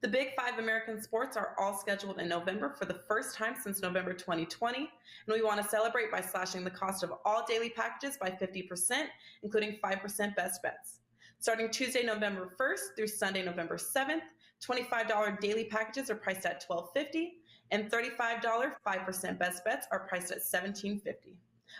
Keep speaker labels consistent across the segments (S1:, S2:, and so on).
S1: The Big Five American sports are all scheduled in November for the first time since November 2020, and we want to celebrate by slashing the cost of all daily packages by 50%, including 5% best bets. Starting Tuesday, November 1st through Sunday, November 7th, $25 daily packages are priced at $12.50, and $35 5% best bets are priced at $17.50.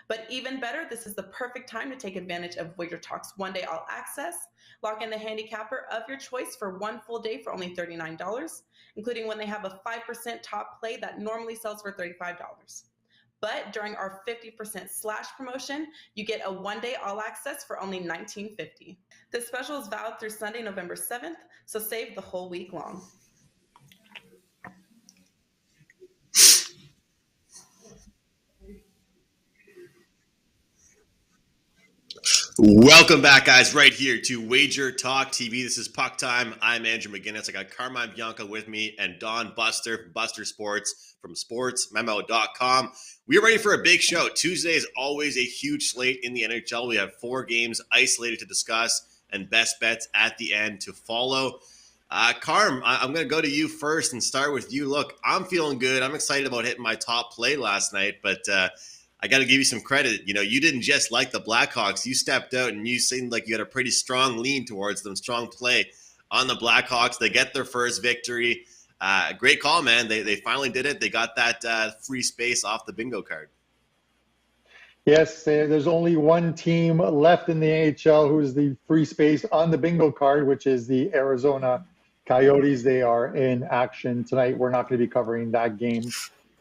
S1: But even better, this is the perfect time to take advantage of WagerTalk's one-day all access. Lock in the handicapper of your choice for one full day for only $39, including when they have a 5% top play that normally sells for $35. But during our 50% slash promotion, you get a one-day all access for only $19.50. This special is valid through Sunday, November 7th, so save the whole week long.
S2: Welcome back, guys, right here to WagerTalk TV. This is Puck Time. I'm Andrew McInnis. I got Carmine and Bianco with me and Don Buster from Buster Sports from sportsmemo.com. We are ready for a big show. Tuesday is always a huge slate in the NHL. We have 4 games isolated to discuss and best bets at the end to follow. Carm, I'm going to go to you first and start with you. Look, I'm feeling good. I'm excited about hitting my top play last night, but I got to give you some credit. You know, you didn't just like the Blackhawks. You stepped out and you seemed like you had a pretty strong lean towards them, strong play on the Blackhawks. They get their first victory. Great call, man. They finally did it. They got that free space off the bingo card.
S3: Yes, there's only one team left in the AHL who's the free space on the bingo card, which is the Arizona Coyotes. They are in action tonight. We're not going to be covering that game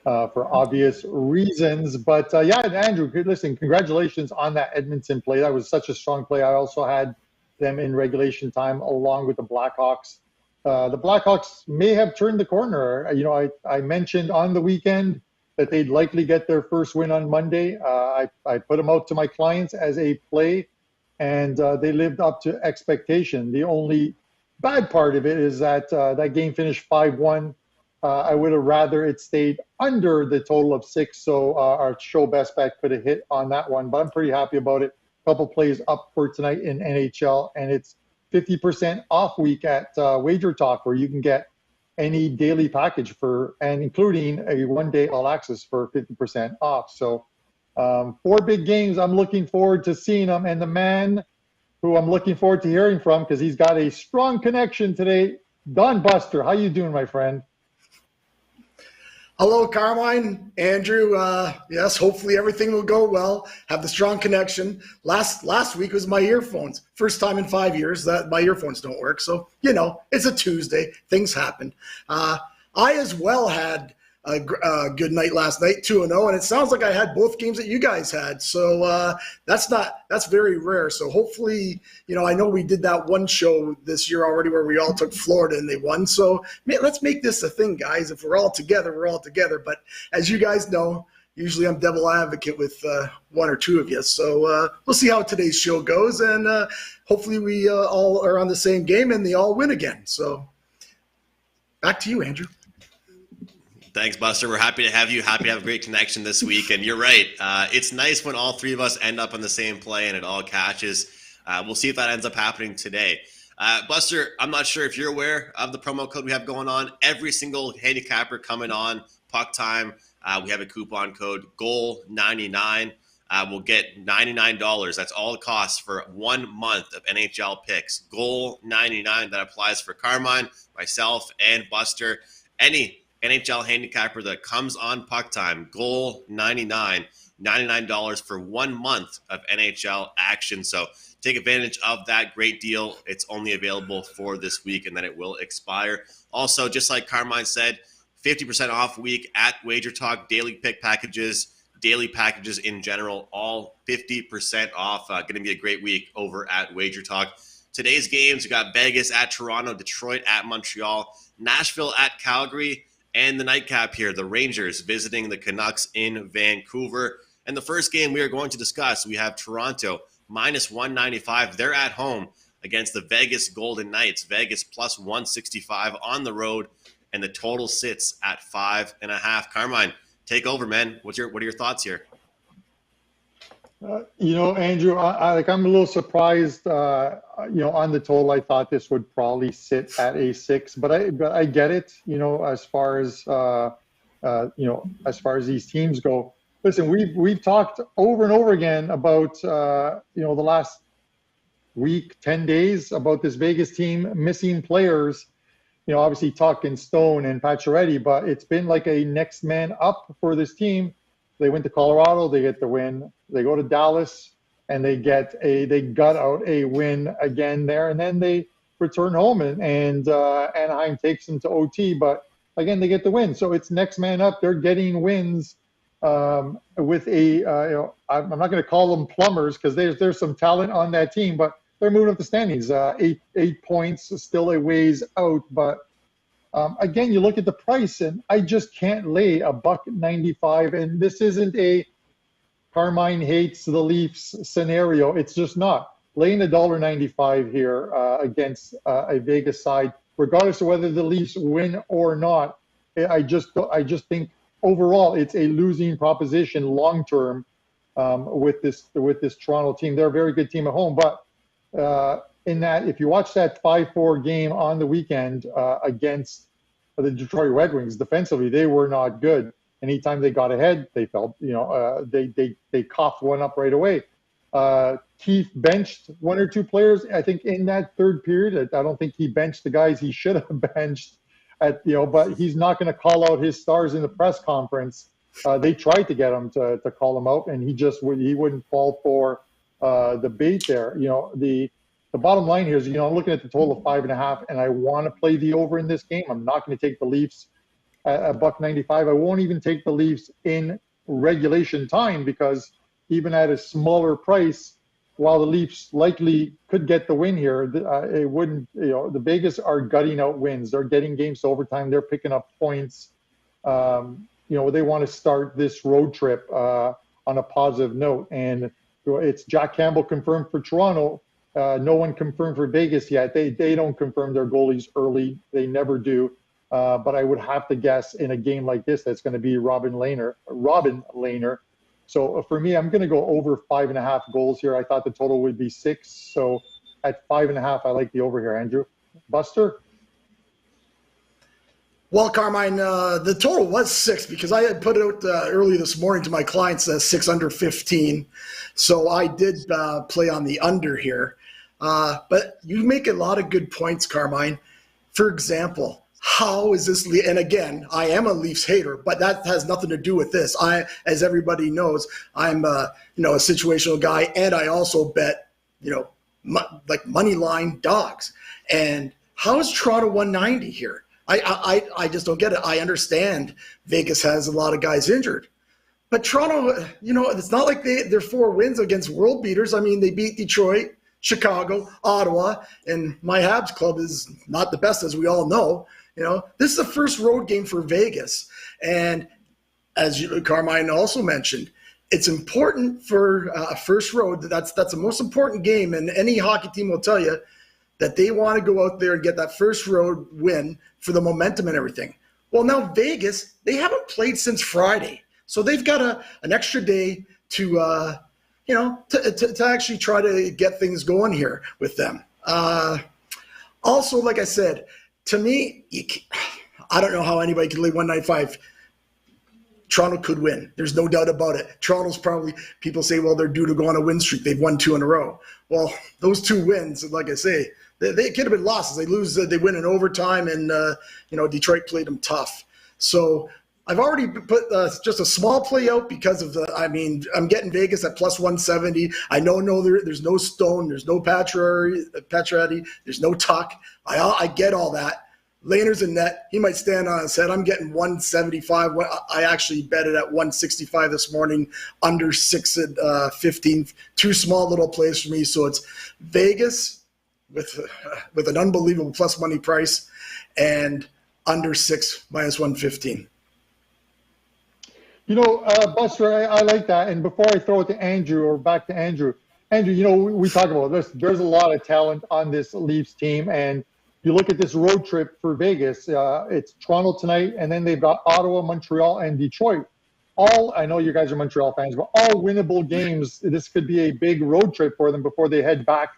S3: for obvious reasons. But yeah, Andrew, listen, congratulations on that Edmonton play. That was such a strong play. I also had them in regulation time along with the Blackhawks. The Blackhawks may have turned the corner. You know, I mentioned on the weekend that they'd likely get their first win on Monday. I put them out to my clients as a play, and they lived up to expectation. The only bad part of it is that that game finished 5-1. I would have rather it stayed under the total of 6, so our show best bet could have hit on that one. But I'm pretty happy about it. A couple plays up for tonight in NHL, and it's 50% off week at WagerTalk, where you can get any daily package and including a one-day all access for 50% off. So 4 big games. I'm looking forward to seeing them, and the man who I'm looking forward to hearing from, because he's got a strong connection today, Don Buster. How you doing, my friend?
S4: Hello, Carmine, Andrew. Yes, hopefully everything will go well. Have the strong connection. Last week was my earphones. First time in 5 years that my earphones don't work. So, you know, it's a Tuesday. Things happen. I as well had a good night last night, 2-0, and it sounds like I had both games that you guys had. So that's very rare. So hopefully, you know, I know we did that one show this year already where we all took Florida and they won. So let's make this a thing, guys. If we're all together, we're all together. But as you guys know, usually I'm devil advocate with 1 or 2 of you. So we'll see how today's show goes, and hopefully we all are on the same game and they all win again. So back to you, Andrew.
S2: Thanks, Buster. We're happy to have you. Happy to have a great connection this week. And you're right. It's nice when all 3 of us end up on the same play and it all catches. We'll see if that ends up happening today. Buster, I'm not sure if you're aware of the promo code we have going on. Every single handicapper coming on Puck Time, we have a coupon code, GOAL99. We'll get $99. That's all it costs for 1 month of NHL picks. GOAL99. That applies for Carmine, myself, and Buster. Any NHL handicapper that comes on Puck Time, GOAL99, $99 for 1 month of NHL action. So take advantage of that great deal. It's only available for this week, and then it will expire. Also, just like Carmine said, 50% off week at WagerTalk, daily pick packages, daily packages in general, all 50% off. Going to be a great week over at WagerTalk. Today's games, we got Vegas at Toronto, Detroit at Montreal, Nashville at Calgary, and the nightcap here, the Rangers visiting the Canucks in Vancouver. And the first game we are going to discuss, we have Toronto minus 195. They're at home against the Vegas Golden Knights. Vegas plus 165 on the road, and the total sits at 5.5. Carmine, take over, man. What are your thoughts here?
S3: Andrew, I'm a little surprised. On the total, I thought this would probably sit at a 6, but I get it. As far as these teams go. Listen, we've talked over and over again about the last week, 10 days about this Vegas team missing players. Obviously Tuck and Stone and Pacioretty, but it's been like a next man up for this team. They went to Colorado, they get the win. They go to Dallas, and they gut out a win again there, and then they return home, and Anaheim takes them to OT, but again they get the win. So it's next man up. They're getting wins with I'm not going to call them plumbers because there's some talent on that team, but they're moving up the standings. 8 points, still a ways out, but. Again, you look at the price, and I just can't lay $1.95. And this isn't a Carmine hates the Leafs scenario. It's just not. Laying $1.95 here against a Vegas side, regardless of whether the Leafs win or not. I just think overall it's a losing proposition long term with this Toronto team. They're a very good team at home, but. In that, if you watch that 5-4 game on the weekend against the Detroit Red Wings, defensively they were not good. Anytime they got ahead, they felt they coughed one up right away. Keith benched one or two players, I think, in that third period. I don't think he benched the guys he should have benched. But he's not going to call out his stars in the press conference. They tried to get him to call him out, and he wouldn't fall for the bait there. The bottom line here is, I'm looking at the total of 5.5, and I want to play the over in this game. I'm not going to take the Leafs at $1.95. I won't even take the Leafs in regulation time because even at a smaller price, while the Leafs likely could get the win here, it wouldn't. The Vegas are gutting out wins. They're getting games to overtime. They're picking up points. They want to start this road trip on a positive note, and it's Jack Campbell confirmed for Toronto. No one confirmed for Vegas yet. They don't confirm their goalies early. They never do. But I would have to guess in a game like this that's going to be Robin Lehner. So for me, I'm going to go over 5.5 goals here. I thought the total would be 6. So at 5.5, I like the over here. Andrew, Buster.
S4: Well, Carmine, the total was 6 because I had put it out early this morning to my clients 6 under 15. So I did play on the under here. But you make a lot of good points, Carmine. For example, how is this? And again, I am a Leafs hater, but that has nothing to do with this. As everybody knows, I'm a situational guy, and I also bet like money line dogs. And how is Toronto 190 here? I just don't get it. I understand Vegas has a lot of guys injured, but Toronto, it's not like they're 4 wins against world beaters. I mean, they beat Detroit, Chicago, Ottawa, and my Habs club is not the best, as we all know. This is the first road game for Vegas. And as Carmine also mentioned, it's important for a first road. That's the most important game. And any hockey team will tell you that they want to go out there and get that first road win for the momentum and everything. Well, now Vegas, they haven't played since Friday. So they've got an extra day to actually try to get things going here with them. Also, like I said, to me, I don't know how anybody can lay 195. Toronto could win. There's no doubt about it. Toronto's probably, people say, well, they're due to go on a win streak. They've won 2 in a row. Well, those 2 wins, like I say, they could have been losses. They lose, they win in overtime, and Detroit played them tough. So I've already put just a small play out because of I'm getting Vegas at plus 170. I know there's no Stone, there's no Pacioretty, there's no Tuck. I get all that. Lehner's in net. He might stand on his head. I'm getting 175. I actually bet it at 165 this morning, under 6 at 15. 2 small little plays for me. So it's Vegas with an unbelievable plus money price and under 6 minus 115.
S3: Buster, I like that. And before I throw it to Andrew or back to Andrew, we talk about this. There's a lot of talent on this Leafs team, and you look at this road trip for Vegas. It's Toronto tonight, and then they've got Ottawa, Montreal, and Detroit. I know you guys are Montreal fans, but all winnable games. This could be a big road trip for them before they head back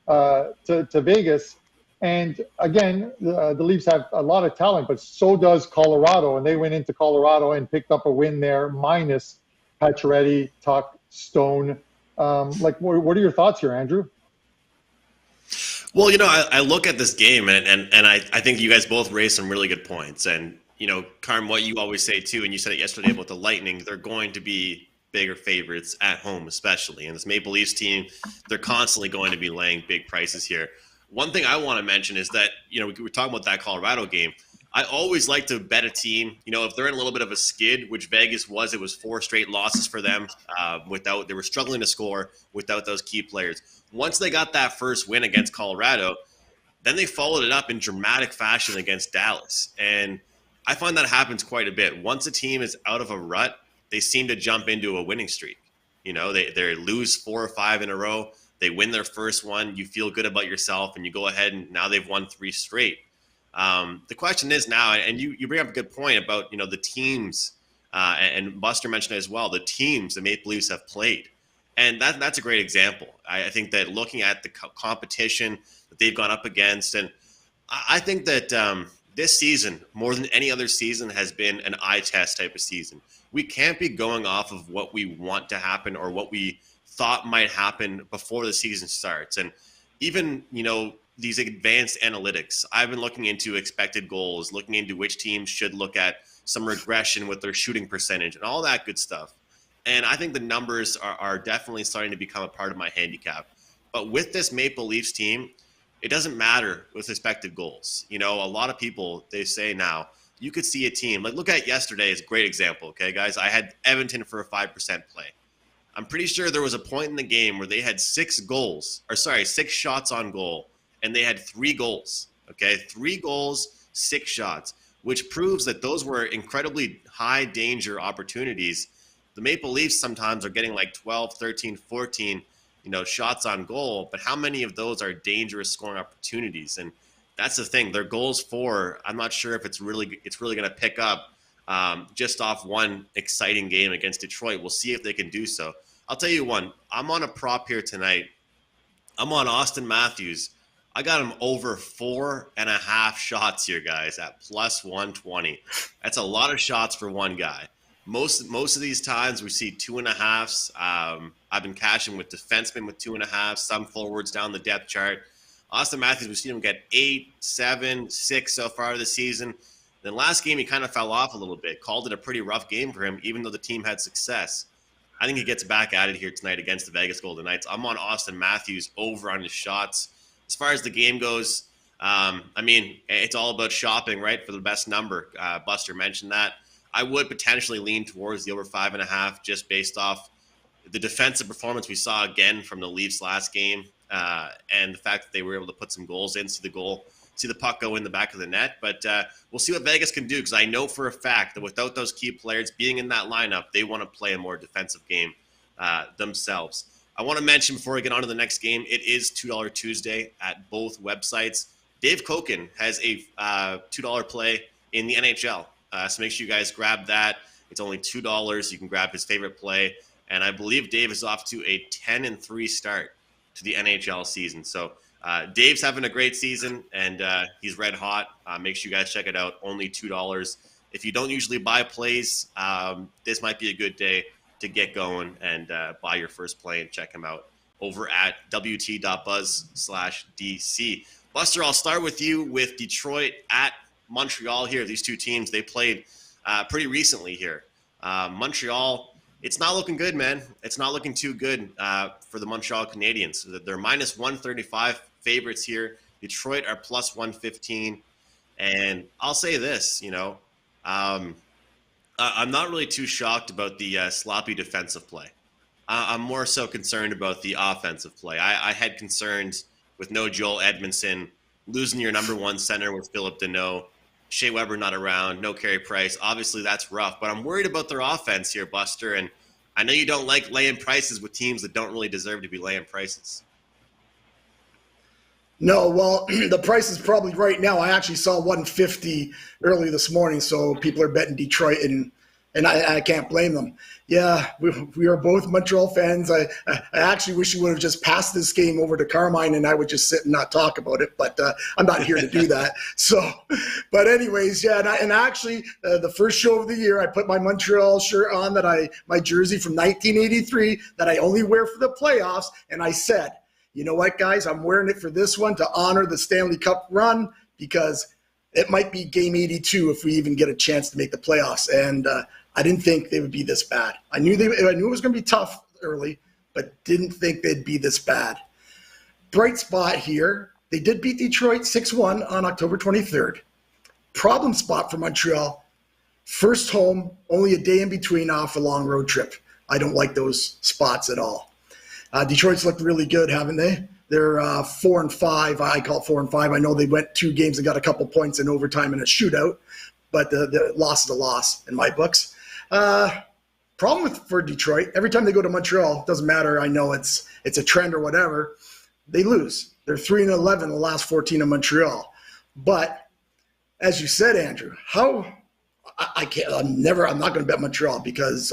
S3: to Vegas. And again, the Leafs have a lot of talent, but so does Colorado. And they went into Colorado and picked up a win there, minus Pacioretty, Tuch, Stone. What are your thoughts here, Andrew?
S2: Well, I look at this game and I think you guys both raised some really good points. And, Carm, what you always say too, and you said it yesterday about the Lightning, they're going to be bigger favorites at home, especially. And this Maple Leafs team, they're constantly going to be laying big prices here. One thing I want to mention is that, we were talking about that Colorado game. I always like to bet a team, if they're in a little bit of a skid, which Vegas was, it was 4 straight losses for them. They were struggling to score without those key players. Once they got that first win against Colorado, then they followed it up in dramatic fashion against Dallas. And I find that happens quite a bit. Once a team is out of a rut, they seem to jump into a winning streak. They lose 4 or 5 in a row. They win their first one. You feel good about yourself, and you go ahead, and now they've won 3 straight. The question is now, and you bring up a good point about, the teams, and Buster mentioned it as well, the teams the Maple Leafs have played. And that's a great example. I think that looking at the competition that they've gone up against, and I think that this season, more than any other season, has been an eye test type of season. We can't be going off of what we want to happen or what we thought might happen before the season starts. And even, these advanced analytics, I've been looking into expected goals, looking into which teams should look at some regression with their shooting percentage and all that good stuff. And I think the numbers are definitely starting to become a part of my handicap. But with this Maple Leafs team, it doesn't matter with expected goals. A lot of people, they say now, you could see a team, look at yesterday is a great example, okay, guys? I had Edmonton for a 5% play. I'm pretty sure there was a point in the game where they had 6 shots on goal, and they had 3 goals, okay? 3 goals, 6 shots, which proves that those were incredibly high danger opportunities. The Maple Leafs sometimes are getting 12, 13, 14, shots on goal, but how many of those are dangerous scoring opportunities? And that's the thing. Their goals for, I'm not sure if it's really going to pick up just off one exciting game against Detroit. We'll see if they can do so. I'll tell you one. I'm on a prop here tonight. I'm on Austin Matthews. I got him over 4.5 shots here, guys, at plus 120. That's a lot of shots for one guy. Most of these times we see 2.5s. I've been cashing with defensemen with 2.5, some forwards down the depth chart. Austin Matthews, we've seen him get 8, 7, 6 so far this season. Then last game he kind of fell off a little bit, called it a pretty rough game for him, even though the team had success. I think he gets back at it here tonight against the Vegas Golden Knights. I'm on Austin Matthews over on his shots. As far as the game goes, it's all about shopping, right, for the best number. Buster mentioned that. I would potentially lean towards the over 5.5 just based off the defensive performance we saw again from the Leafs last game, and the fact that they were able to put some goals in, see the puck go in the back of the net. But we'll see what Vegas can do, because I know for a fact that without those key players being in that lineup, they want to play a more defensive game themselves. I want to mention before we get on to the next game, it is $2 Tuesday at both websites. Dave Koken has a $2 play in the NHL. So make sure you guys grab that. It's only $2. You can grab his favorite play. And I believe Dave is off to a 10-3 start to the NHL season. So Dave's having a great season, and he's red hot. Make sure you guys check it out. Only $2. If you don't usually buy plays, this might be a good day to get going and buy your first play and check him out over at wt.buzz/DC. Buster, I'll start with you with Detroit at Montreal here. These two teams, they played pretty recently here. Montreal, it's not looking good, man. It's not looking too good for the Montreal Canadiens. They're minus 135 favorites here. Detroit are plus 115. And I'll say this, I'm not really too shocked about the sloppy defensive play. I'm more so concerned about the offensive play. I had concerns with no Joel Edmondson, losing your number one center with Philip Deneau, Shea Weber not around, no Carey Price. Obviously, that's rough, but I'm worried about their offense here, Buster. And I know you don't like laying prices with teams that don't really deserve to be laying prices.
S4: No, well, the price is probably right now. I actually saw 150 early this morning, so people are betting Detroit, and And I can't blame them. Yeah, we are both Montreal fans. I actually wish you would have just passed this game over to Carmine and I would just sit and not talk about it. But I'm not here to do that. So, but anyways, yeah. And actually, the first show of the year, I put my Montreal shirt on my jersey from 1983 that I only wear for the playoffs. And I said, you know what, guys, I'm wearing it for this one to honor the Stanley Cup run because it might be game 82 if we even get a chance to make the playoffs. And I didn't think they would be this bad. I knew it was going to be tough early, but didn't think they'd be this bad. Bright spot here. They did beat Detroit 6-1 on October 23rd. Problem spot for Montreal. First home, only a day in between off a long road trip. I don't like those spots at all. Detroit's looked really good, haven't they? They're 4-5. I call it 4-5. I know they went 2 games and got a couple points in overtime in a shootout, but the loss is a loss in my books. Problem for Detroit, every time they go to Montreal, doesn't matter. I know it's a trend or whatever. They lose. They're 3-11 in the last 14 in Montreal. But as you said, Andrew, I'm not going to bet Montreal because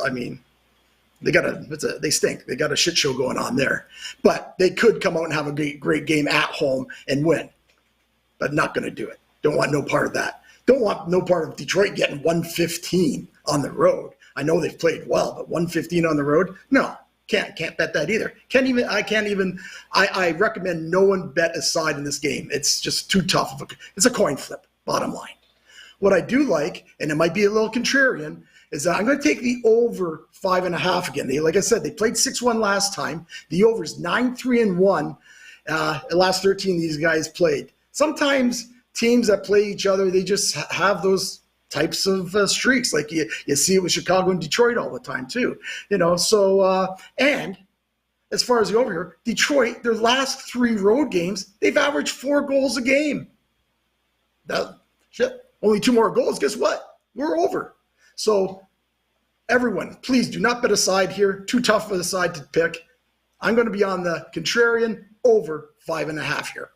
S4: they stink. They got a shit show going on there. But they could come out and have a great game at home and win. But not going to do it. Don't want no part of that. Don't want no part of Detroit getting 115 on the road. I know they've played well, but 115 on the road? No, can't bet that either. I recommend no one bet a side in this game. It's just too tough. It's a coin flip, bottom line. What I do like, and it might be a little contrarian, is that I'm going to take the over 5.5 again. Like I said, they played 6-1 last time. The over is 9-3-1. The last 13 these guys played. Sometimes teams that play each other, they just have those types of streaks. Like you see it with Chicago and Detroit all the time too. So and as far as the over here, Detroit, their last 3 road games, they've averaged 4 goals a game. Only 2 more goals. Guess what? We're over. So everyone, please do not bet a side here. Too tough of a side to pick. I'm going to be on the contrarian over 5.5 here.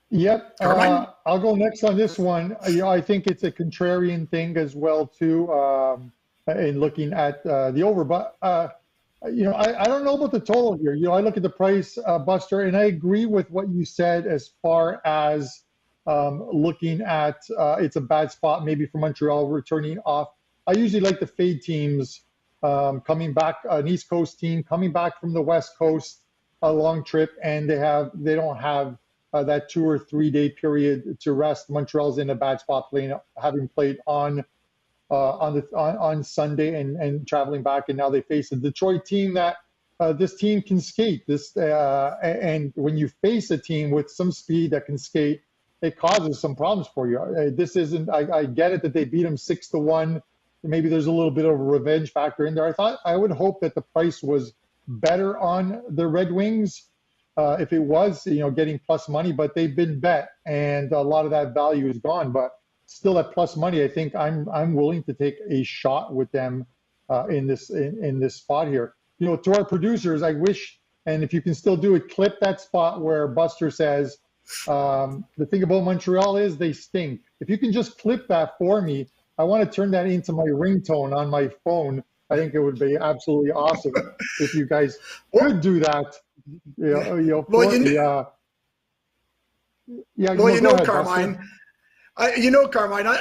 S3: Yep. I'll go next on this one. I think it's a contrarian thing as well, too, in looking at the over. But, I don't know about the total here. I look at the price, Buster, and I agree with what you said as far as looking at it's a bad spot maybe for Montreal returning off. I usually like the fade teams coming back, an East Coast team coming back from the West Coast, a long trip, and they don't have that 2 or 3 day period to rest. Montreal's in a bad spot having played on Sunday and traveling back, and now they face a Detroit team that this team can skate. And when you face a team with some speed that can skate, it causes some problems for you. This isn't. I get it that they beat them 6-1. Maybe there's a little bit of a revenge factor in there. I would hope that the price was better on the Red Wings. If it was, getting plus money, but they've been bet, and a lot of that value is gone. But still, at plus money, I think I'm willing to take a shot with them in this spot here. To our producers, I wish, and if you can still do it, clip that spot where Buster says the thing about Montreal is they stink. If you can just clip that for me, I want to turn that into my ringtone on my phone. I think it would be absolutely awesome if you guys could do that.
S4: Carmine. Carmine,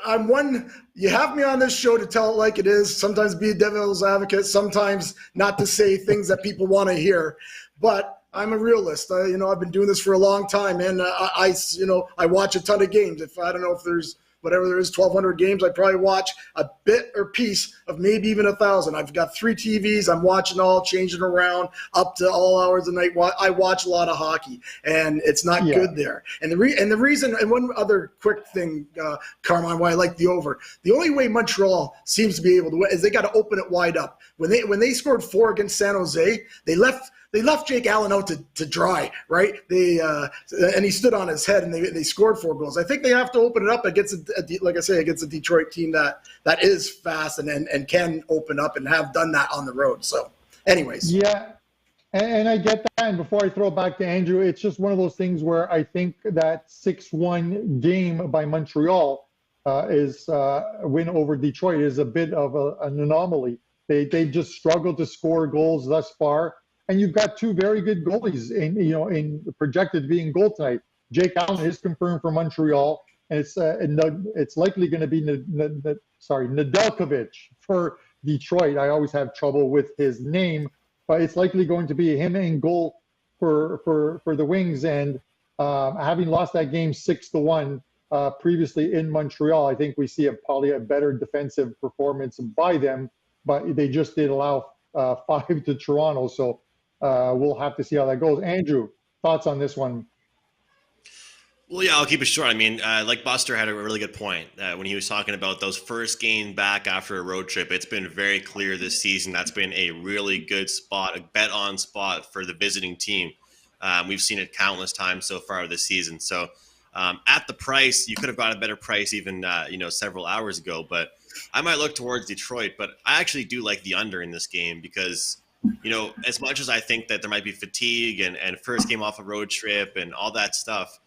S4: I'm one. You have me on this show to tell it like it is. Sometimes be a devil's advocate. Sometimes not to say things that people want to hear. But I'm a realist. I've been doing this for a long time, and I watch a ton of games. I don't know if there's whatever there is, 1,200 games, I probably watch a bit or piece of maybe even 1,000. I've got 3 TVs. I'm watching all, changing around up to all hours of the night. I watch a lot of hockey, and it's not good there. And the reason, and one other quick thing, Carmine, why I like the over. The only way Montreal seems to be able to win is they got to open it wide up. When they scored 4 against San Jose, they left Jake Allen out to dry, right? And he stood on his head, and they scored 4 goals. I think they have to open it up against, against a Detroit team that is fast and can open up and have done that on the road. So, anyways.
S3: Yeah, and I get that. and before I throw it back to Andrew, it's just one of those things where I think that 6-1 game by Montreal is win over Detroit is a bit of an anomaly. They just struggled to score goals thus far, and you've got two very good goalies in projected to be in goal tonight. Jake Allen is confirmed for Montreal, and it's likely going to be Nedeljkovic for Detroit. I always have trouble with his name, but it's likely going to be him in goal for the Wings. And having lost that game 6-1 previously in Montreal, I think we see probably a better defensive performance by them. But they just did allow 5 to Toronto, so we'll have to see how that goes. Andrew, thoughts on this one?
S2: Well, yeah, I'll keep it short. I mean, like Buster had a really good point when he was talking about those first games back after a road trip. It's been very clear this season that's been a really good spot, a bet-on spot for the visiting team. We've seen it countless times so far this season. So at the price, you could have got a better price even several hours ago. But I might look towards Detroit. But I actually do like the under in this game because, as much as I think that there might be fatigue and first game off a road trip and all that stuff,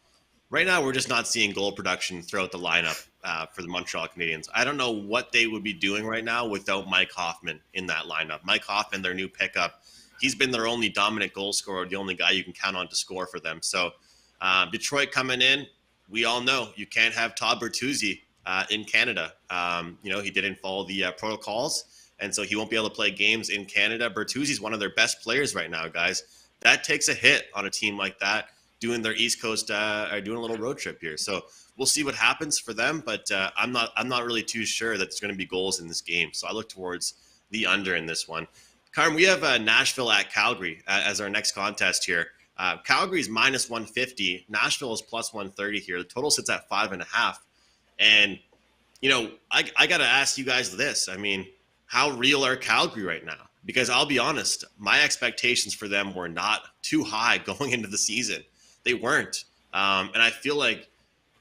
S2: right now, we're just not seeing goal production throughout the lineup for the Montreal Canadiens. I don't know what they would be doing right now without Mike Hoffman in that lineup. Mike Hoffman, their new pickup, he's been their only dominant goal scorer, the only guy you can count on to score for them. So Detroit coming in, we all know you can't have Todd Bertuzzi in Canada. He didn't follow the protocols, and so he won't be able to play games in Canada. Bertuzzi's one of their best players right now, guys. That takes a hit on a team like that, doing their East Coast, doing a little road trip here. So we'll see what happens for them, but I'm not really too sure that there's going to be goals in this game. So I look towards the under in this one. Carm, we have Nashville at Calgary as our next contest here. Calgary's minus 150. Nashville is plus 130 here. The total sits at 5.5. And, I got to ask you guys this. I mean, how real are Calgary right now? Because I'll be honest, my expectations for them were not too high going into the season. They weren't. And I feel like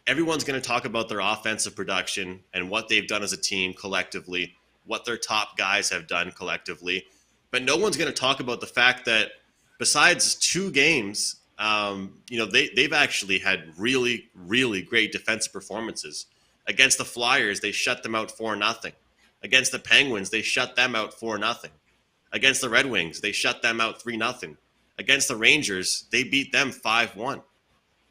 S2: everyone's going to talk about their offensive production and what they've done as a team collectively, what their top guys have done collectively. But no one's going to talk about the fact that besides 2 games, they've actually had really, really great defensive performances. Against the Flyers, they shut them out 4-0. Against the Penguins, they shut them out 4-0. Against the Red Wings, they shut them out 3-0. Against the Rangers, they beat them 5-1.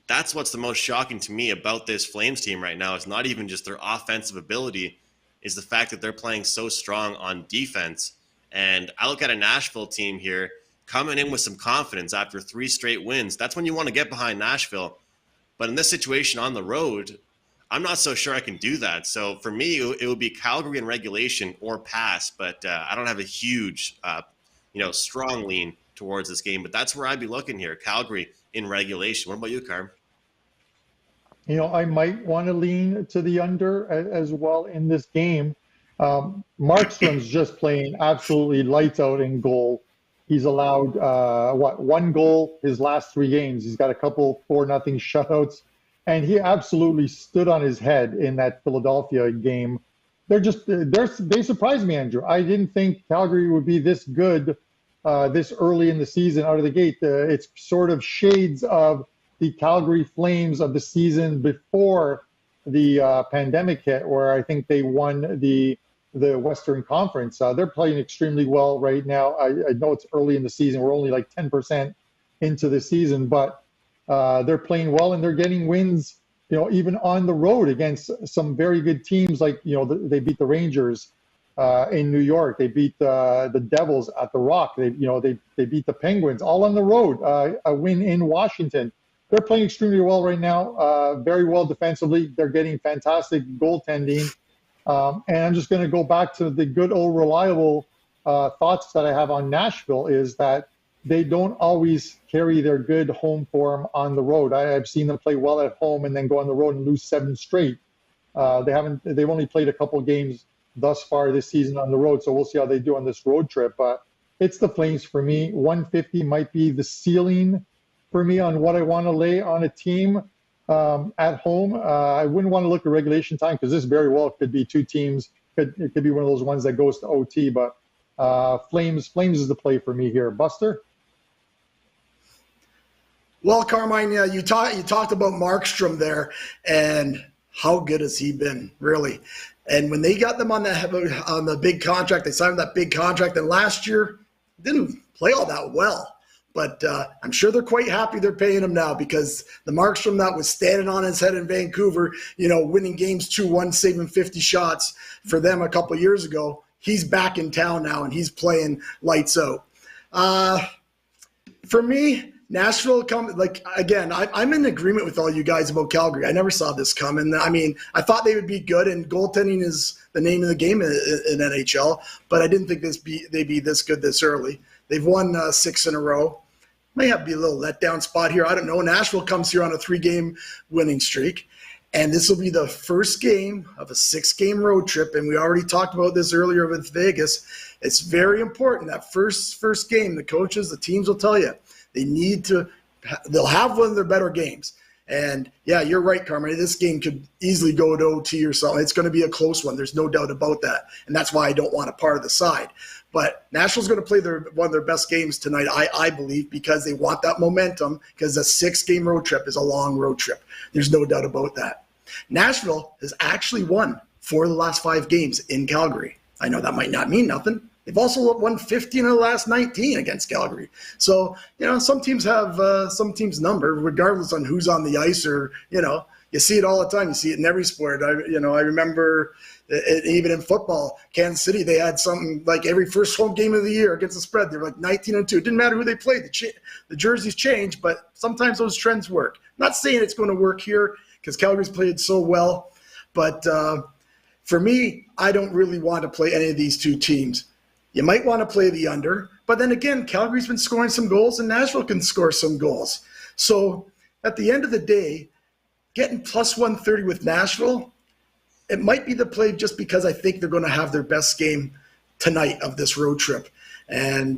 S2: That's what's the most shocking to me about this Flames team right now. Is not even just their offensive ability, is the fact that they're playing so strong on defense. And I look at a Nashville team here coming in with some confidence after 3 straight wins. That's when you want to get behind Nashville. But in this situation on the road, I'm not so sure I can do that. So for me, it would be Calgary in regulation or pass. But I don't have a huge, strong lean towards this game. But that's where I'd be looking here, Calgary in regulation. What about you, Carm?
S3: I might want to lean to the under as well in this game. Markstrom's just playing absolutely lights out in goal. He's allowed, 1 goal his last 3 games. He's got a couple 4-0 shutouts. And he absolutely stood on his head in that Philadelphia game. They surprised me, Andrew. I didn't think Calgary would be this good this early in the season out of the gate. It's sort of shades of the Calgary Flames of the season before the pandemic hit, where I think they won the Western Conference. They're playing extremely well right now. I know it's early in the season. We're only like 10% into the season, but they're playing well and they're getting wins, even on the road against some very good teams. Like, they beat the Rangers in New York. They beat the Devils at the Rock. They beat the Penguins all on the road. A win in Washington. They're playing extremely well right now. Very well defensively. They're getting fantastic goaltending. And I'm just going to go back to the good old reliable thoughts that I have on Nashville is that they don't always carry their good home form on the road. I've seen them play well at home and then go on the road and lose 7 straight. They've only played a couple games thus far this season on the road, so we'll see how they do on this road trip. But it's the Flames for me. 150 might be the ceiling for me on what I want to lay on a team at home. I wouldn't want to look at regulation time because this very well could be 2 teams. It could be one of those ones that goes to OT. But Flames is the play for me here. Buster?
S4: Well, Carmine, yeah, you talked about Markstrom there, and how good has he been, really? And when they got them on the big contract, they signed that big contract, and last year didn't play all that well. But I'm sure they're quite happy they're paying him now, because the Markstrom that was standing on his head in Vancouver, winning games 2-1, saving 50 shots for them a couple of years ago, he's back in town now, and he's playing lights out. For me, Nashville, I'm in agreement with all you guys about Calgary. I never saw this coming. I mean, I thought they would be good, and goaltending is the name of the game in NHL, but I didn't think they'd be this good this early. They've won 6 in a row. May have to be a little letdown spot here. I don't know. Nashville comes here on a 3-game winning streak, and this will be the first game of a 6-game road trip, and we already talked about this earlier with Vegas. It's very important, that first game. The coaches, the teams will tell you, they'll have one of their better games. And, yeah, you're right, Carmine. This game could easily go to OT or something. It's going to be a close one. There's no doubt about that. And that's why I don't want a part of the side. But Nashville's going to play one of their best games tonight, I believe, because they want that momentum, because a 6-game road trip is a long road trip. There's no doubt about that. Nashville has actually won 4 of the last 5 games in Calgary. I know that might not mean nothing. They've also won 15 of the last 19 against Calgary. So, some teams have some teams number, regardless on who's on the ice, or, you see it all the time. You see it in every sport. I remember even in football, Kansas City, they had something like every first home game of the year against the spread. They were like 19-2. It didn't matter who they played. The jerseys change, but sometimes those trends work. Not saying it's going to work here, because Calgary's played so well. But for me, I don't really want to play any of these two teams. You might want to play the under, but then again, Calgary's been scoring some goals, and Nashville can score some goals. So at the end of the day, getting plus 130 with Nashville, it might be the play, just because I think they're going to have their best game tonight of this road trip. And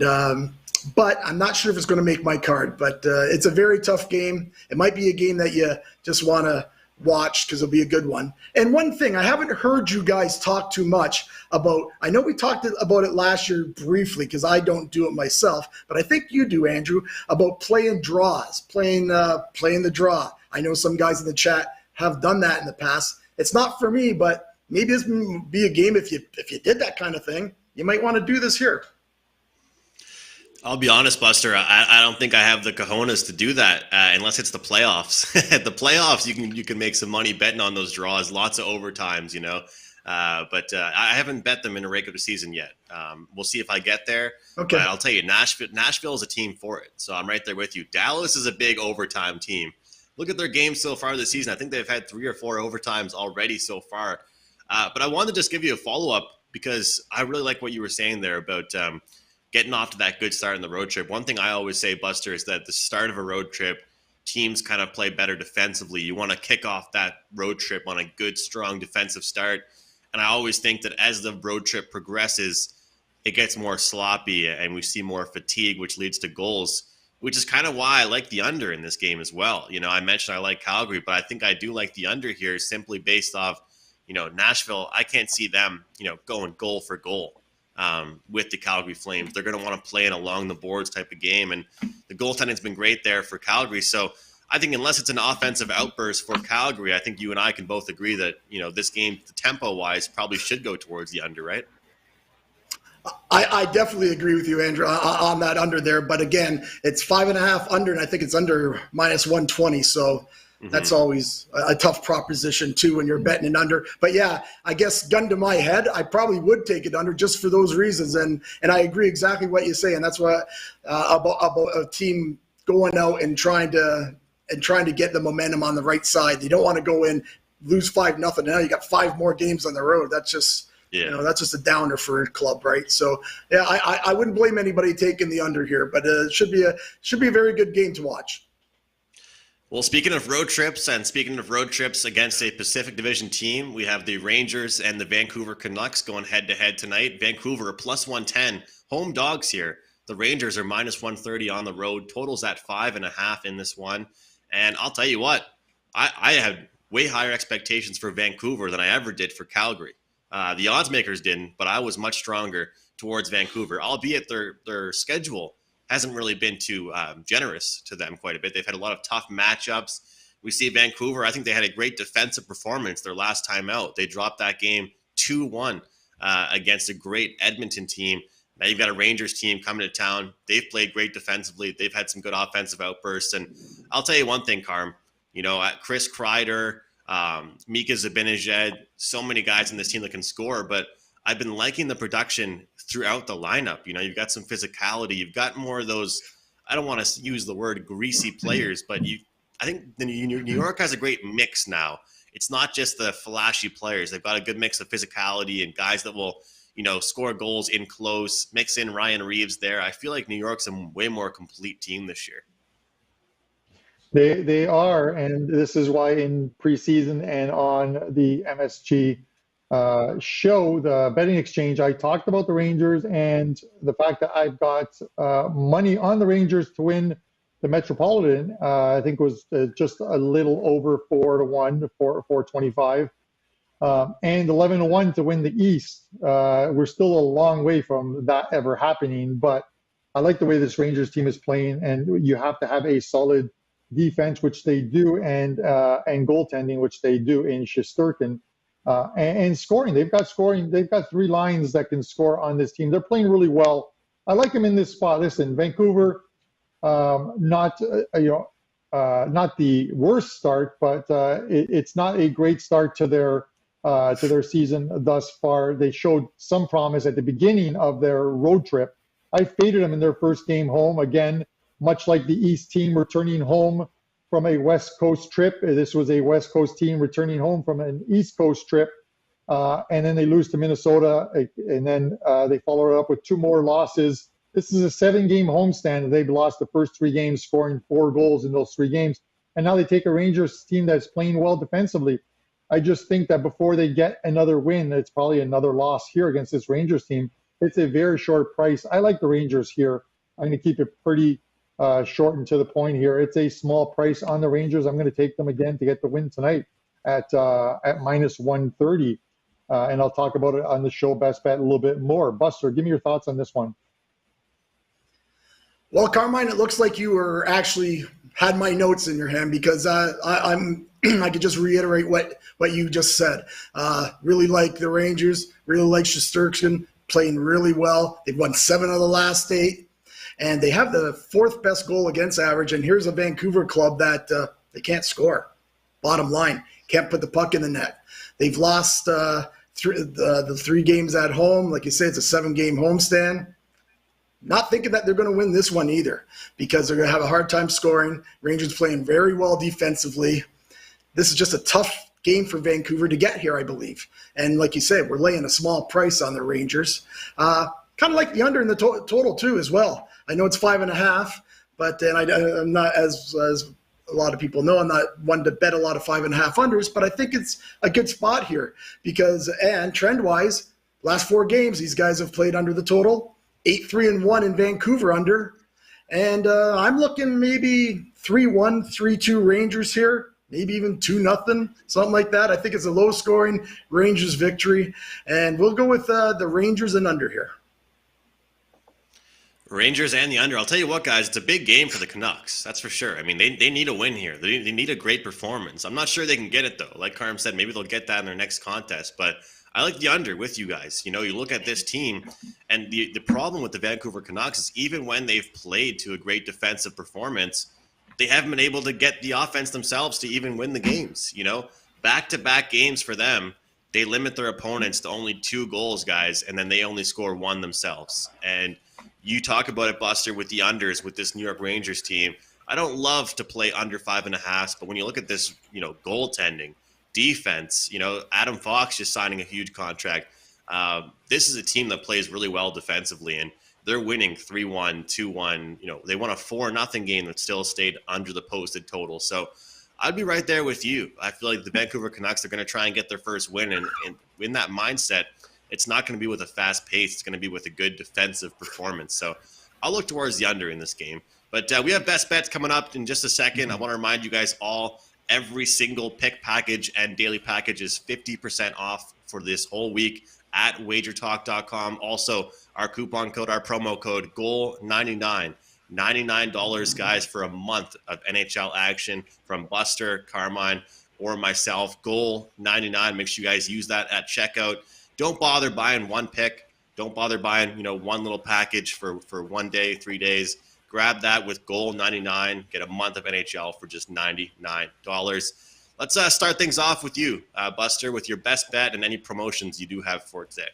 S4: but I'm not sure if it's going to make my card. But it's a very tough game. It might be a game that you just want to watch, because it'll be a good one. And one thing, I haven't heard you guys talk too much about, I know we talked about it last year briefly, because I don't do it myself, but I think you do, Andrew, about playing draws, playing the draw. I know some guys in the chat have done that in the past. It's not for me, but maybe this would be a game, if you did that kind of thing, you might want to do this here.
S2: I'll be honest, Buster. I don't think I have the cojones to do that unless it's the playoffs. At the playoffs, you can make some money betting on those draws. Lots of overtimes, But I haven't bet them in a regular season yet. We'll see if I get there.
S4: Okay.
S2: But I'll tell you, Nashville is a team for it. So I'm right there with you. Dallas is a big overtime team. Look at their games so far this season. I think they've had 3 or 4 overtimes already so far. But I wanted to just give you a follow-up, because I really like what you were saying there about getting off to that good start in the road trip. One thing I always say, Buster, is that the start of a road trip, teams kind of play better defensively. You want to kick off that road trip on a good, strong defensive start. And I always think that as the road trip progresses, it gets more sloppy and we see more fatigue, which leads to goals, which is kind of why I like the under in this game as well. I mentioned I like Calgary, but I think I do like the under here, simply based off, Nashville. I can't see them, going goal for goal. With the Calgary Flames. They're going to want to play an along the boards type of game, and the goaltending's been great there for Calgary. So I think unless it's an offensive outburst for Calgary, I think you and I can both agree that, this game, tempo-wise, probably should go towards the under, right?
S4: I definitely agree with you, Andrew, on that under there. But again, it's 5.5 under, and I think it's under minus 120. So that's always a tough proposition, too, when you're betting it under. But, yeah, I guess gun to my head, I probably would take it under just for those reasons. And I agree exactly what you say. And that's what about a team going out and trying to get the momentum on the right side. You don't want to go in, lose 5-0. Now you got 5 more games on the road. That's just that's just a downer for a club, right? So, yeah, I wouldn't blame anybody taking the under here. But it should be a very good game to watch.
S2: Well, speaking of road trips against a Pacific Division team, we have the Rangers and the Vancouver Canucks going head-to-head tonight. Vancouver are plus 110, home dogs here. The Rangers are minus 130 on the road. Total's at 5.5 in this one. And I'll tell you what, I had way higher expectations for Vancouver than I ever did for Calgary. The odds makers didn't, but I was much stronger towards Vancouver, albeit their schedule hasn't really been too generous to them quite a bit. They've had a lot of tough matchups. We see Vancouver, I think they had a great defensive performance their last time out. They dropped that game 2-1 against a great Edmonton team. Now you've got a Rangers team coming to town. They've played great defensively. They've had some good offensive outbursts. And I'll tell you one thing, Carm, Chris Kreider, Mika Zibanejad, so many guys in this team that can score, but I've been liking the production throughout the lineup. You've got some physicality. You've got more of those, I don't want to use the word greasy players, but I think New York has a great mix now. It's not just the flashy players. They've got a good mix of physicality and guys that will, score goals in close, mix in Ryan Reeves there. I feel like New York's a way more complete team this year.
S3: They are, and this is why in preseason and on the MSG show, the betting exchange, I talked about the Rangers and the fact that I've got money on the Rangers to win the Metropolitan. I think it was just a little over 4-1, 425, and 11-1 to win the East. We're still a long way from that ever happening, but I like the way this Rangers team is playing, and you have to have a solid defense, which they do, and goaltending, which they do in Shesterkin, and scoring. They've got scoring. They've got three lines that can score on this team. They're playing really well. I like them in this spot. Listen, Vancouver, not the worst start, but it's not a great start to their season thus far. They showed some promise at the beginning of their road trip. I faded them in their first game home. Again, much like the East team returning home from a West Coast trip. This was a West Coast team returning home from an East Coast trip. And then they lose to Minnesota. And then they follow it up with two more losses. This is a 7-game homestand. They've lost the first 3 games, scoring 4 goals in those 3 games. And now they take a Rangers team that's playing well defensively. I just think that before they get another win, it's probably another loss here against this Rangers team. It's a very short price. I like the Rangers here. I'm going to keep it pretty short and to the point here. It's a small price on the Rangers. I'm going to take them again to get the win tonight at minus 130. And I'll talk about it on the show Best Bet a little bit more. Buster, give me your thoughts on this one.
S4: Well, Carmine, it looks like you were actually had my notes in your hand, because I'm I could just reiterate what you just said. Really like the Rangers. Really like Shesterkin, playing really well. They've won 7 of the last 8. And they have the 4th best goal against average. And here's a Vancouver club that they can't score. Bottom line, can't put the puck in the net. They've lost the 3 games at home. Like you say, it's a 7-game homestand. Not thinking that they're going to win this one either, because they're going to have a hard time scoring. Rangers playing very well defensively. This is just a tough game for Vancouver to get here, I believe. And like you said, we're laying a small price on the Rangers. Kind of like the under in the total too as well. I know it's 5.5, but then I'm not, as a lot of people know, I'm not one to bet a lot of 5.5 unders, but I think it's a good spot here because, and trend-wise, last 4 games, these guys have played under the total. 8-3-1 in Vancouver under. And I'm looking maybe 3-1, 3-2 Rangers here, maybe even 2-0, something like that. I think it's a low-scoring Rangers victory. And we'll go with the Rangers and under here.
S2: Rangers and the under. I'll tell you what, guys, it's a big game for the Canucks. That's for sure. I mean, they need a win here. They need a great performance. I'm not sure they can get it, though. Like Carm said, maybe they'll get that in their next contest. But I like the under with you guys. You look at this team, and the problem with the Vancouver Canucks is even when they've played to a great defensive performance, they haven't been able to get the offense themselves to even win the games. Back-to-back games for them, they limit their opponents to only 2 goals, guys, and then they only score 1 themselves. And you talk about it, Buster, with the unders with this New York Rangers team. I don't love to play under 5.5, but when you look at this, goaltending, defense, Adam Fox just signing a huge contract. This is a team that plays really well defensively, and they're winning 3-1, 2-1. They won a 4-0 game that still stayed under the posted total. So I'd be right there with you. I feel like the Vancouver Canucks are going to try and get their first win, and in that mindset, it's not going to be with a fast pace. It's going to be with a good defensive performance. So I'll look towards the under in this game. But we have best bets coming up in just a second. I want to remind you guys all, every single pick package and daily package is 50% off for this whole week at WagerTalk.com. Also, our coupon code, our promo code, GOAL99 $99, guys, for a month of NHL action from Buster, Carmine, or myself. Goal 99. Make sure you guys use that at checkout. Don't bother buying one pick. Don't bother buying, one little package for 1 day, 3 days. Grab that with Goal 99. Get a month of NHL for just $99. Let's start things off with you, Buster, with your best bet and any promotions you do have for today.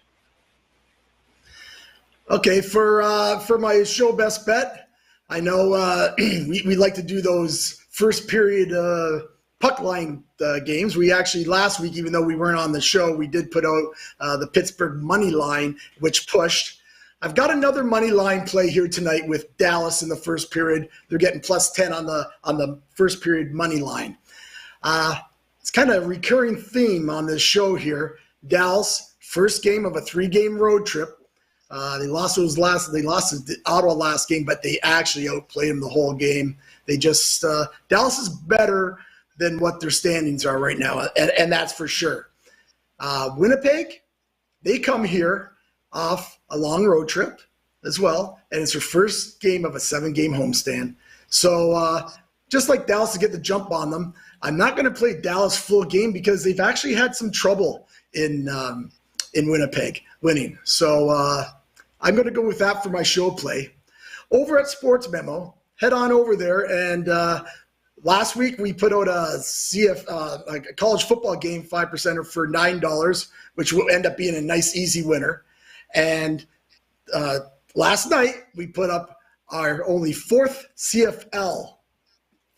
S4: Okay, for my show best bet, I know we like to do those first period puck line games. We actually last week, even though we weren't on the show, we did put out the Pittsburgh money line, which pushed. I've got another money line play here tonight with Dallas in the first period. They're getting +10 on the first period money line. It's kind of a recurring theme on this show here. Dallas, first game of a 3-game road trip. They lost to Ottawa last game, but they actually outplayed them the whole game. They just Dallas is better than what their standings are right now, and that's for sure. Winnipeg, they come here off a long road trip as well, and it's their first game of a 7-game homestand. So just like Dallas to get the jump on them, I'm not going to play Dallas full game because they've actually had some trouble in Winnipeg winning. So I'm going to go with that for my show play. Over at Sports Memo, head on over there. And last week we put out a a college football game 5%er for $9, which will end up being a nice, easy winner. And last night we put up our only 4th CFL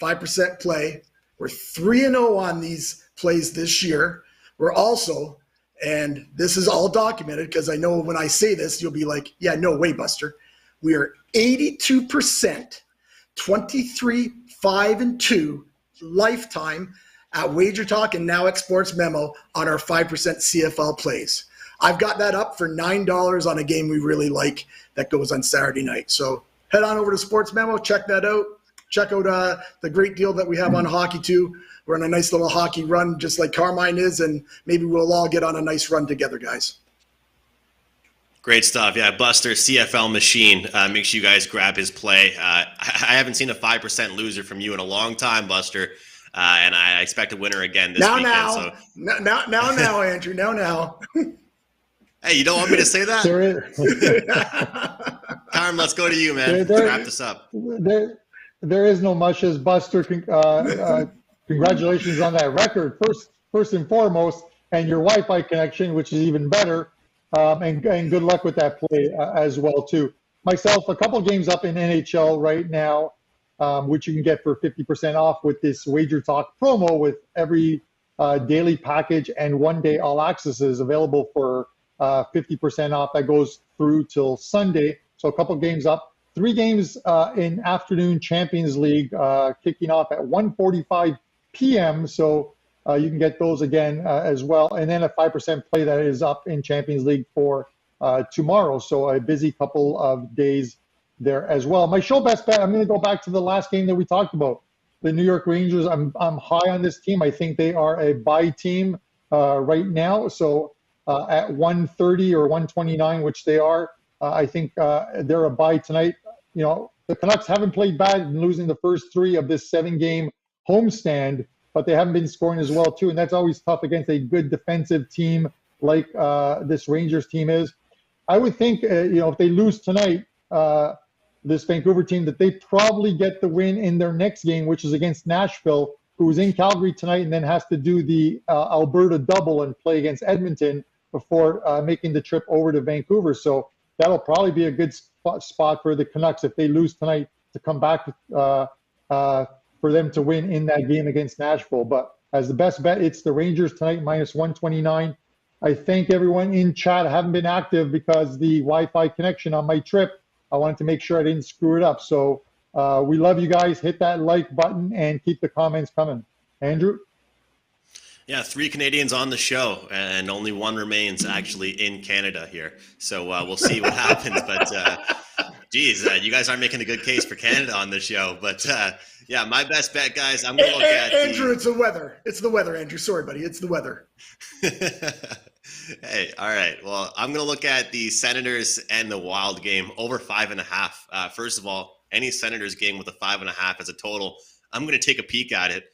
S4: 5% play. We're 3-0 on these plays this year. We're also, and this is all documented because I know when I say this, you'll be like, yeah, no way, Buster. We are 82%, 23, 5-2 lifetime at WagerTalk and now at Sports Memo on our 5% CFL plays. I've got that up for $9 on a game we really like that goes on Saturday night. So head on over to Sports Memo, check that out. Check out the great deal that we have on hockey too. We're on a nice little hockey run just like Carmine is, and maybe we'll all get on a nice run together, guys.
S2: Great stuff. Yeah, Buster, CFL machine. Make sure you guys grab his play. I haven't seen a 5% loser from you in a long time, Buster, and I expect a winner again this weekend.
S4: Now, Andrew. Now.
S2: Hey, you don't want me to say that? Carm, let's go to you, man. Wrap this up.
S3: There is no mushes. Buster, congratulations on that record, first and foremost, and your Wi-Fi connection, which is even better, and good luck with that play as well, too. Myself, a couple games up in NHL right now, which you can get for 50% off with this WagerTalk promo with every daily package and 1-day all accesses available for 50% off. That goes through till Sunday. So a couple games up. 3 games in afternoon Champions League kicking off at 1:45 p.m. So you can get those again as well. And then a 5% play that is up in Champions League for tomorrow. So a busy couple of days there as well. My show best bet, I'm going to go back to the last game that we talked about. The New York Rangers, I'm high on this team. I think they are a buy team right now. So at 130 or 129, which they are, I think they're a buy tonight. The Canucks haven't played bad in losing the first 3 of this 7-game homestand, but they haven't been scoring as well, too. And that's always tough against a good defensive team like this Rangers team is. I would think, if they lose tonight, this Vancouver team, that they probably get the win in their next game, which is against Nashville, who is in Calgary tonight and then has to do the Alberta double and play against Edmonton before making the trip over to Vancouver. So that'll probably be a good spot for the Canucks if they lose tonight to come back for them to win in that game against Nashville. But as the best bet, it's the Rangers tonight, -129. I thank everyone in chat. I haven't been active because the Wi-Fi connection on my trip, I wanted to make sure I didn't screw it up. So we love you guys. Hit that like button and keep the comments coming. Andrew?
S2: Yeah, 3 Canadians on the show, and only 1 remains actually in Canada here. So we'll see what happens. But, geez, you guys aren't making a good case for Canada on the show. But, yeah, my best bet, guys, I'm going to look at
S4: Andrew, it's the weather. It's the weather, Andrew. Sorry, buddy. It's the weather.
S2: Hey, all right. Well, I'm going to look at the Senators and the Wild game over 5.5. First of all, any Senators game with a 5.5 as a total, I'm going to take a peek at it.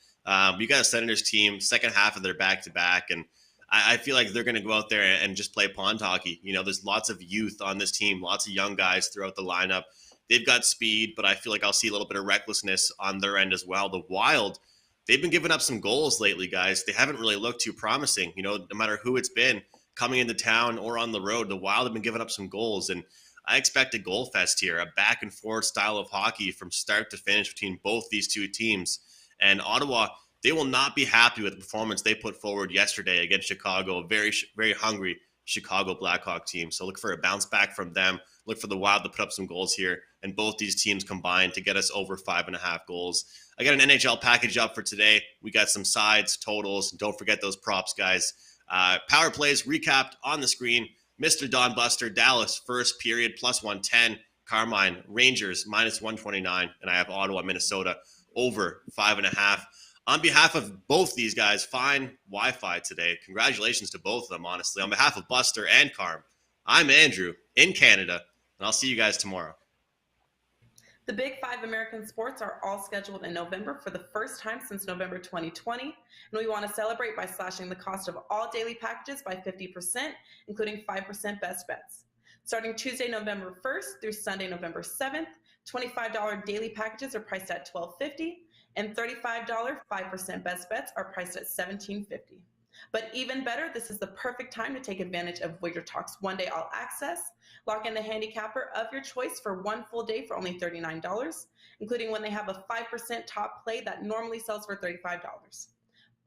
S2: You got a Senators team, second half of their back-to-back, and I feel like they're going to go out there and just play pond hockey. There's lots of youth on this team, lots of young guys throughout the lineup. They've got speed, but I feel like I'll see a little bit of recklessness on their end as well. The Wild, they've been giving up some goals lately, guys. They haven't really looked too promising. No matter who it's been, coming into town or on the road, the Wild have been giving up some goals. And I expect a goal fest here, a back and forth style of hockey from start to finish between both these two teams. And Ottawa, they will not be happy with the performance they put forward yesterday against Chicago, a very, very hungry Chicago Blackhawk team. So look for a bounce back from them. Look for the Wild to put up some goals here, and both these teams combined to get us over 5.5 goals. I got an NHL package up for today. We got some sides, totals, and don't forget those props, guys. Power plays recapped on the screen. Mr. Don Buster, Dallas, first period, plus 110. Carmine, Rangers, minus 129. And I have Ottawa, Minnesota, over 5.5. On behalf of both these guys, fine Wi-Fi today. Congratulations to both of them, honestly. On behalf of Buster and Carm, I'm Andrew in Canada, and I'll see you guys tomorrow.
S1: The Big Five American sports are all scheduled in November for the first time since November 2020, and we want to celebrate by slashing the cost of all daily packages by 50%, including 5% best bets. Starting Tuesday, November 1st through Sunday, November 7th, $25 daily packages are priced at $12.50, and $35 5% best bets are priced at $17.50. But even better, this is the perfect time to take advantage of WagerTalk's one-day all access. Lock in the handicapper of your choice for one full day for only $39, including when they have a 5% top play that normally sells for $35.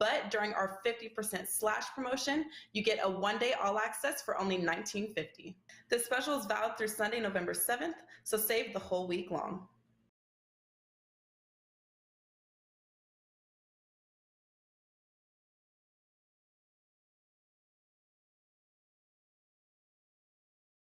S1: But during our 50% slash promotion, you get a one-day all access for only $19.50. This special is valid through Sunday, November 7th, so save the whole week long.